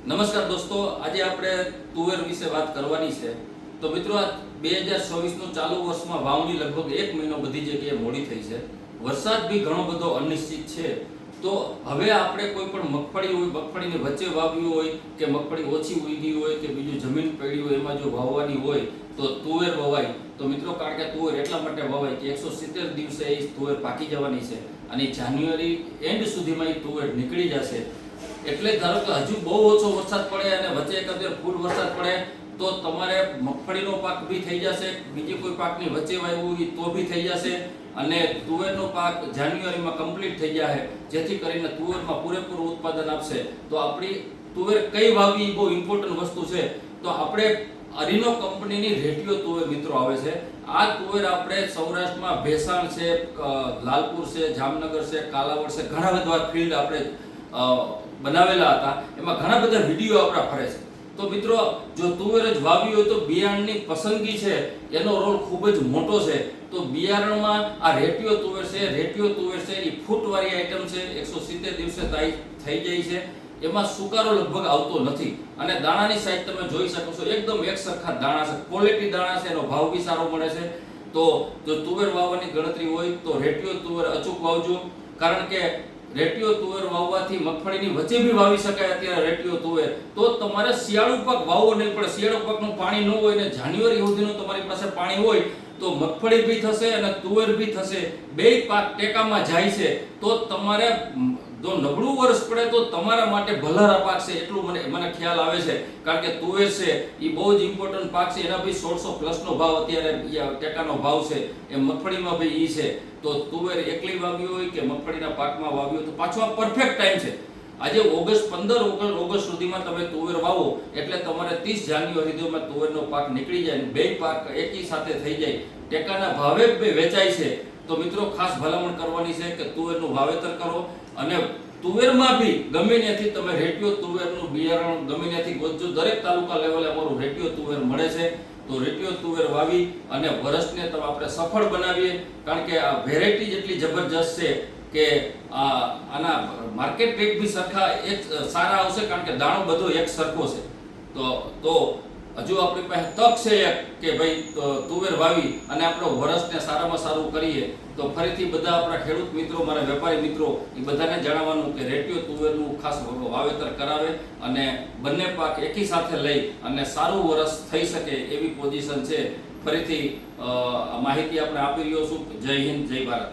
નમસ્કાર દોસ્તો, આજે આપણે તુવેર વિશે વાત કરવાની છે. તો મિત્રો, આ 2024નું ચાલુ વર્ષમાં વાવણી લગભગ 1 મહિનો બધી જગ્યાએ મોડી થઈ છે. વરસાદ બી ઘણો બધો અનિશ્ચિત છે. તો હવે આપણે કોઈ પણ મગફળી હોય, મગફળીની વચ્ચે વાવ્યું હોય કે મગફળી ઓછી ઉગી હોય કે બીજું જમીન પડી હોય એમાં જો વાવવાની હોય તો તુવેર વવાય. તો મિત્રો, કારણ કે તુવેર એટલા માટે વવાય કે 170 દિવસે એ તુવેર પાકી જવાની છે અને જાન્યુઆરી એન્ડ સુધીમાં એ તુવેર નીકળી જશે. એટલે ધારો કે હજુ બહુ ઓછો વરસાદ પડે અને વચ્ચે એકાદ ફૂલ વરસાદ પડે તો તમારે મગફળીનો પાક બી થઈ જશે, બીજી કોઈ પાકની વચ્ચે વાવ્યું હોય તો બી થઈ જશે અને તુવેરનો પાક જાન્યુઆરીમાં કમ્પ્લીટ થઈ જાય, જેથી કરીને તુવેરમાં પૂરેપૂરું ઉત્પાદન આપશે. તો આપણી તુવેર કઈ વાવવી બહુ ઇમ્પોર્ટન્ટ વસ્તુ છે. તો આપણે અરીનો કંપનીની રેટિયો તુવેર મિત્રો આવે છે. આ તુવેર આપણે સૌરાષ્ટ્રમાં ભેસાણ છે, લાલપુર છે, જામનગર છે, કાલાવડ છે, ઘણા બધા ફિલ્ડ આપણે બનાવેલા હતા. એમાં ઘણા બધા વિડીયો આપણા ફરે છે. તો મિત્રો, જો તુવેર જ વાવી હોય તો બિયારણની પસંદગી છે એનો રોલ ખૂબ જ મોટો છે. તો બિયારણમાં આ રેટિયો તુવેર છે. રેટિયો તુવેર છે એ ફૂટવાળી આઈટમ છે, 170 દિવસે થઈ જાય છે. એમાં સુકારો લગભગ આવતો નથી અને દાણાની સાઈઝ તમે જોઈ શકો છો, એકદમ એક સરખા દાણા છે, ક્વોલિટી દાણા છે, એનો ભાવ બી સારો મળે છે. તો જો તુવેર વાવવાની ગણતરી હોય તો રેટિયો તુવેર અચૂક વાવજો, કારણ કે રેટિયો તુવેર વાવવાથી મગફળીની વચ્ચે બી વાવી શકાય અત્યારે રેટિયો તુવેર. તો તમારે શિયાળુ પાક વાવવો નહીં પડે. શિયાળુ પાકનું પાણી ન હોય ને જાન્યુઆરી સુધીનું તમારી પાસે પાણી હોય તો મગફળી બી થશે અને તુવેર બી થશે. બે પાક ટેકામાં જાય છે. તો તમારે જો નબળું વર્ષ પડે તો તમારા માટે ભલારા પાક છે એટલું મને ખ્યાલ આવે છે. કારણ કે તુવેર છે એ બહુ જ ઇમ્પોર્ટન્ટ પાક છે. એના બી 1600+ ભાવ અત્યારે ટેકાનો ભાવ છે. એ મગફળીમાં બી છે. તો તુવેર એકલી વાવી હોય કે મગફળીના પાકમાં વાવી હોય તો પાછો આ પરફેક્ટ ટાઈમ છે. આજે 15 ઓગસ્ટ સુધીમાં તમે તુવેર વાવો એટલે તમારે 30 જાન્યુઆરી સુધીમાં તુવેરનો પાક નીકળી જાય, બે પાક એકી સાથે થઈ જાય, ટેકાના ભાવે વેચાય છે. તો મિત્રો, ખાસ ભલામણ કરવાની છે કે તુવેરનું વાવેતર કરો અને તુવેરમાં બી ગમે ત્યાંથી તમે રેટિયો તુવેરનું બિયારણ ગમે ત્યાંથી ગોતજો. દરેક તાલુકા લેવલે અમારું રેટિયો તુવેર મળે છે. તો રેટિયો તુવેર વાવી અને વર્ષને તો આપણે સફળ બનાવીએ, કારણ કે આ વેરાયટી જેટલી જબરજસ્ત છે કે આના માર્કેટ રેટ બી સરખા એક સારા આવશે, કારણ કે દાણો બધો એક સરખો છે. તો હજુ આપણી પાસે તક છે કે ભાઈ તુવેર વાવી અને આપણો વર્ષને સારામાં સારું કરીએ. તો ફરીથી બધા આપણા ખેડૂત મિત્રો, મારા વેપારી મિત્રો, એ બધાને જણાવવાનું કે રેટિયો તુવેરનું ખાસ વાવેતર કરાવે અને બંને પાક એકી સાથે લઈ અને સારું વર્ષ થઈ શકે એવી પોઝિશન છે. ફરીથી માહિતી આપણે આપી રહ્યો છું. જય હિન્દ, જય ભારત.